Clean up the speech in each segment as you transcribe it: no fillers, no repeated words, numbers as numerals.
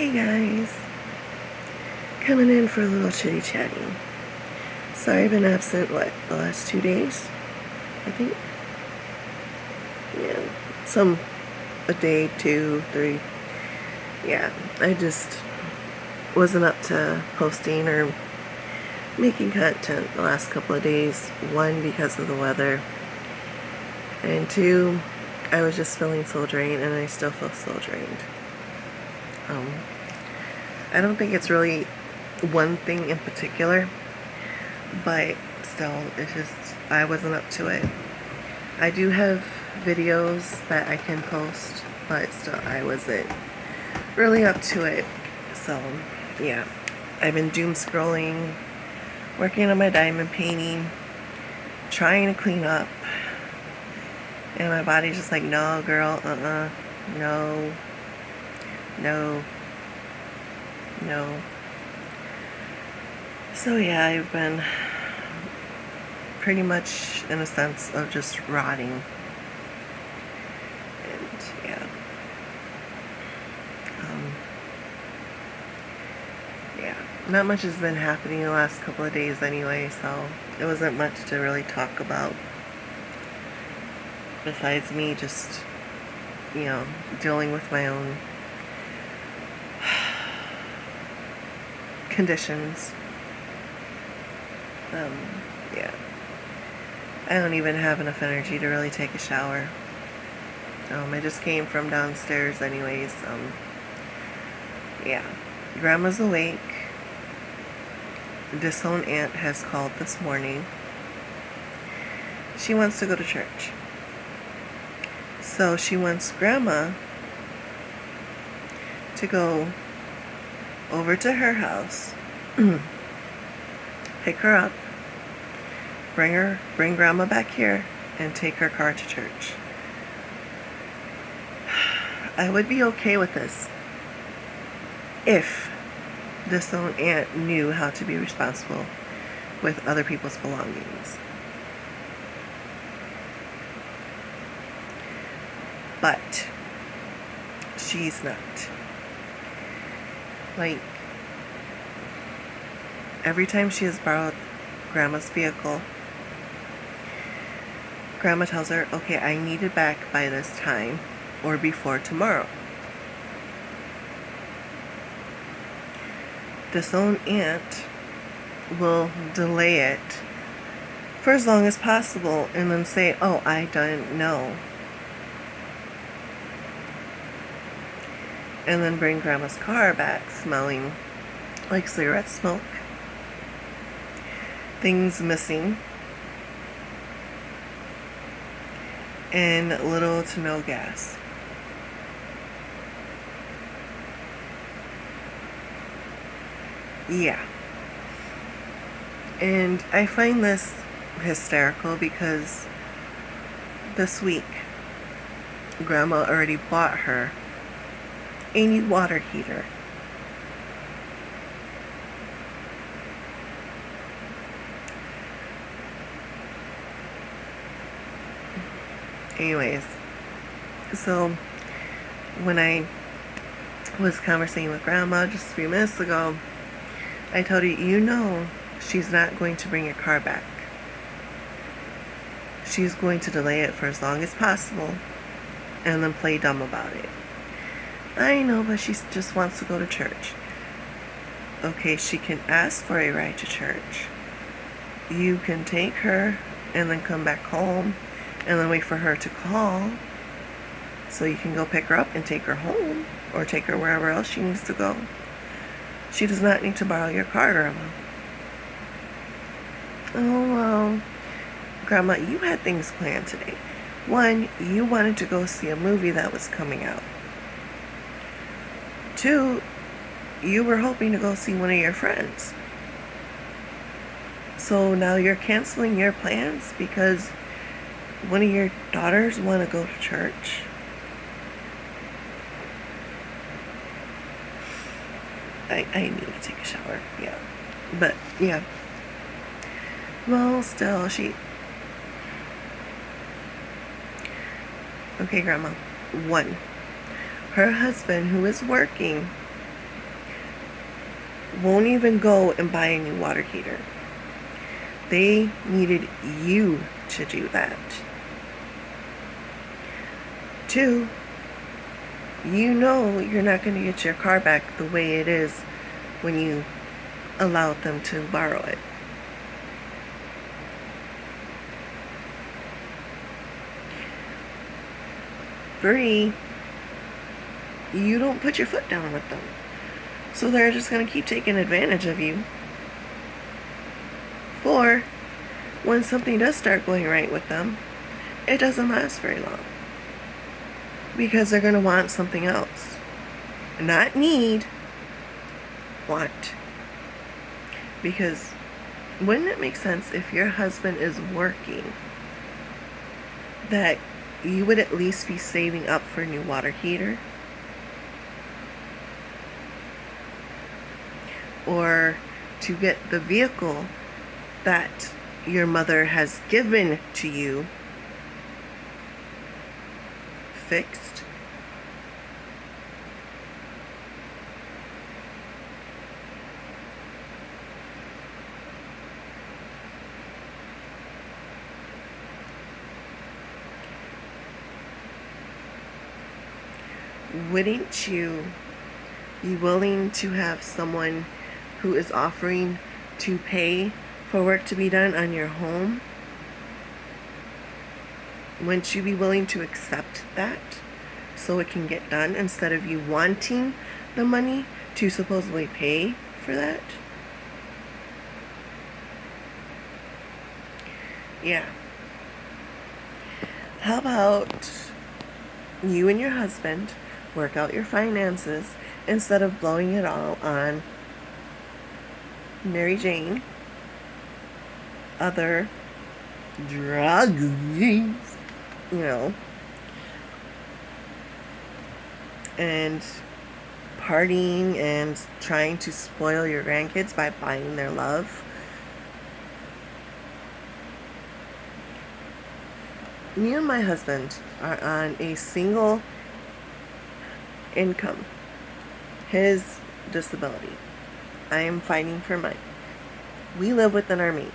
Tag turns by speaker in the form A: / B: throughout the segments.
A: Hey guys, coming in for a little chitty chatty. Sorry I've been absent, the last 2 days? I think? Yeah, a day, 2, 3. Yeah, I just wasn't up to posting or making content the last couple of days. 1, because of the weather, and 2, I was just feeling so drained, and I still feel so drained. I don't think it's really one thing in particular, but still, it's just, I wasn't up to it. I do have videos that I can post, but still, I wasn't really up to it. So, yeah. I've been doom scrolling, working on my diamond painting, trying to clean up, and my body's just like, no, girl, no, no, no. So yeah, I've been pretty much in a sense of just rotting. And yeah. Yeah. Not much has been happening the last couple of days anyway, so it wasn't much to really talk about. Besides me just, dealing with my own conditions. Yeah. I don't even have enough energy to really take a shower. I just came from downstairs anyways. Yeah. Grandma's awake. Disowned aunt has called this morning. She wants to go to church. So she wants Grandma to go over to her house, pick her up, bring Grandma back here, and take her car to church. I would be okay with this if this own aunt knew how to be responsible with other people's belongings. But she's not. Like, every time she has borrowed Grandma's vehicle, Grandma tells her, okay, I need it back by this time or before tomorrow. This own aunt will delay it for as long as possible and then say, oh, I don't know. And then bring Grandma's car back smelling like cigarette smoke, things missing, and little to no gas. Yeah. And I find this hysterical because this week, Grandma already bought her a new water heater. Anyways, so when I was conversing with Grandma just a few minutes ago, I told her, she's not going to bring your car back. She's going to delay it for as long as possible and then play dumb about it. I know, but she just wants to go to church. Okay, she can ask for a ride to church. You can take her and then come back home and then wait for her to call so you can go pick her up and take her home or take her wherever else she needs to go. She does not need to borrow your car, Grandma. Oh, well, Grandma, you had things planned today. 1, you wanted to go see a movie that was coming out. 2, you were hoping to go see one of your friends. So now you're canceling your plans because one of your daughters want to go to church? I need to take a shower, yeah. But, yeah. Well, still, okay, Grandma. 1, her husband, who is working, won't even go and buy a new water heater. They needed you to do that. 2, you know you're not going to get your car back the way it is when you allowed them to borrow it. 3, you don't put your foot down with them. So they're just going to keep taking advantage of you. 4, when something does start going right with them, it doesn't last very long. Because they're going to want something else. Not need, want. Because wouldn't it make sense if your husband is working that you would at least be saving up for a new water heater? Or to get the vehicle that your mother has given to you fixed? Wouldn't you be willing to have someone who is offering to pay for work to be done on your home? Wouldn't you be willing to accept that so it can get done instead of you wanting the money to supposedly pay for that? Yeah. How about you and your husband work out your finances instead of blowing it all on Mary Jane, other drugs, you know, and partying and trying to spoil your grandkids by buying their love. Me and my husband are on a single income. His disability. I am fighting for mine. We live within our means.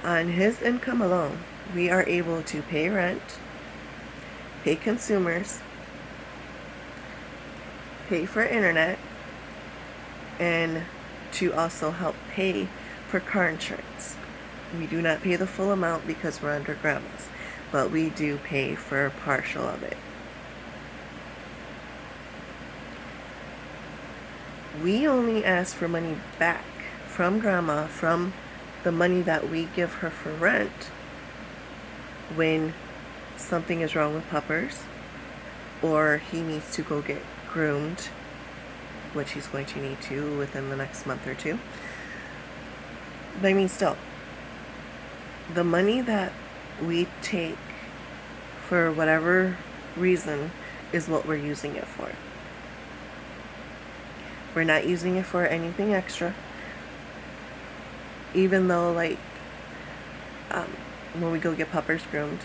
A: On his income alone, we are able to pay rent, pay consumers, pay for internet, and to also help pay for car insurance. We do not pay the full amount because we're under grandma's, but we do pay for a partial of it. We only ask for money back from grandma from the money that we give her for rent when something is wrong with Puppers or he needs to go get groomed, which he's going to need to within the next month or 2. But I mean, still, the money that we take for whatever reason is what we're using it for. We're not using it for anything extra. Even though, like, when we go get puppers groomed,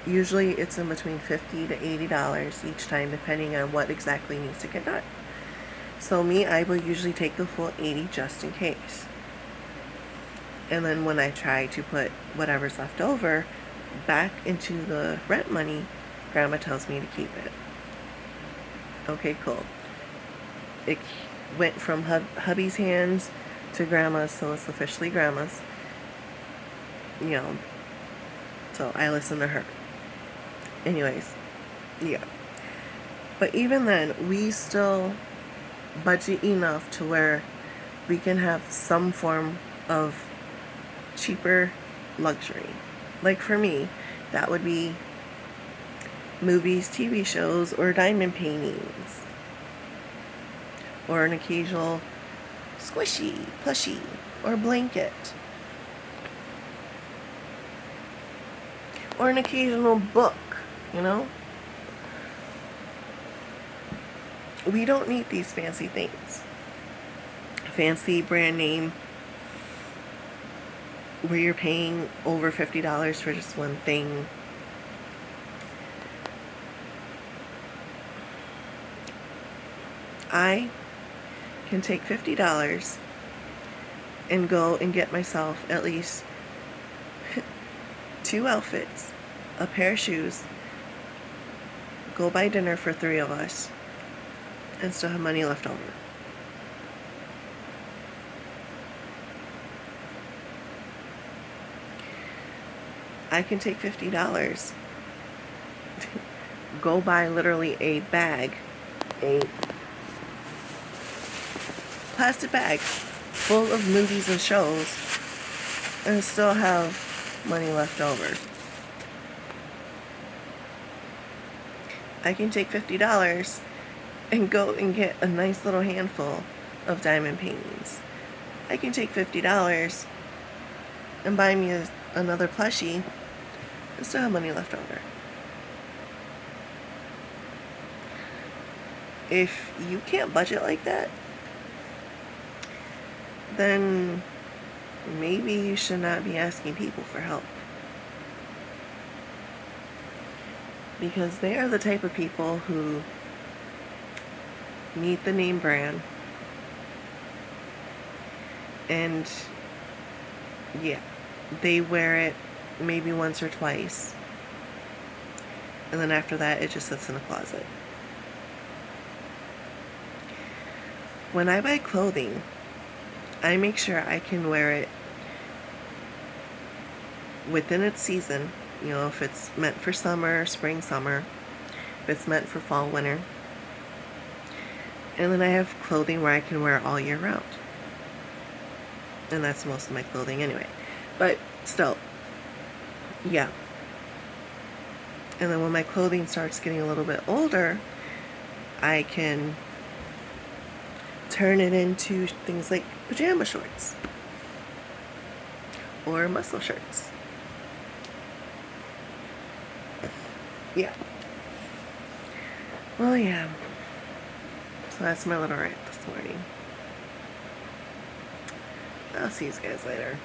A: usually it's in between $50 to $80 each time, depending on what exactly needs to get done. So I will usually take the full $80 just in case. And then when I try to put whatever's left over back into the rent money, grandma tells me to keep it. Okay, cool. It went from hubby's hands to grandma's, so it's officially grandma's. So I listen to her. Anyways, yeah. But even then, we still budget enough to where we can have some form of cheaper luxury. Like for me, that would be movies, TV shows, or diamond paintings. Or an occasional squishy, plushie, or blanket. Or an occasional book, We don't need these fancy things. Fancy brand name where you're paying over $50 for just one thing. I can take $50 and go and get myself at least 2 outfits, a pair of shoes, go buy dinner for 3 of us, and still have money left over. I can take $50, go buy literally a bag, a plastic bag full of movies and shows, and still have money left over. I can take $50 and go and get a nice little handful of diamond paintings. I can take $50 and buy me another plushie and still have money left over. If you can't budget like that, then maybe you should not be asking people for help. Because they are the type of people who need the name brand, and yeah, they wear it maybe once or twice, and then after that it just sits in a closet. When I buy clothing, I make sure I can wear it within its season. You know, if it's meant for summer, spring, summer, if it's meant for fall, winter. And then I have clothing where I can wear all year round. And that's most of my clothing anyway. But still, yeah. And then when my clothing starts getting a little bit older, I can turn it into things like pajama shorts or muscle shirts. Yeah. Well, yeah. So that's my little rant this morning. I'll see you guys later.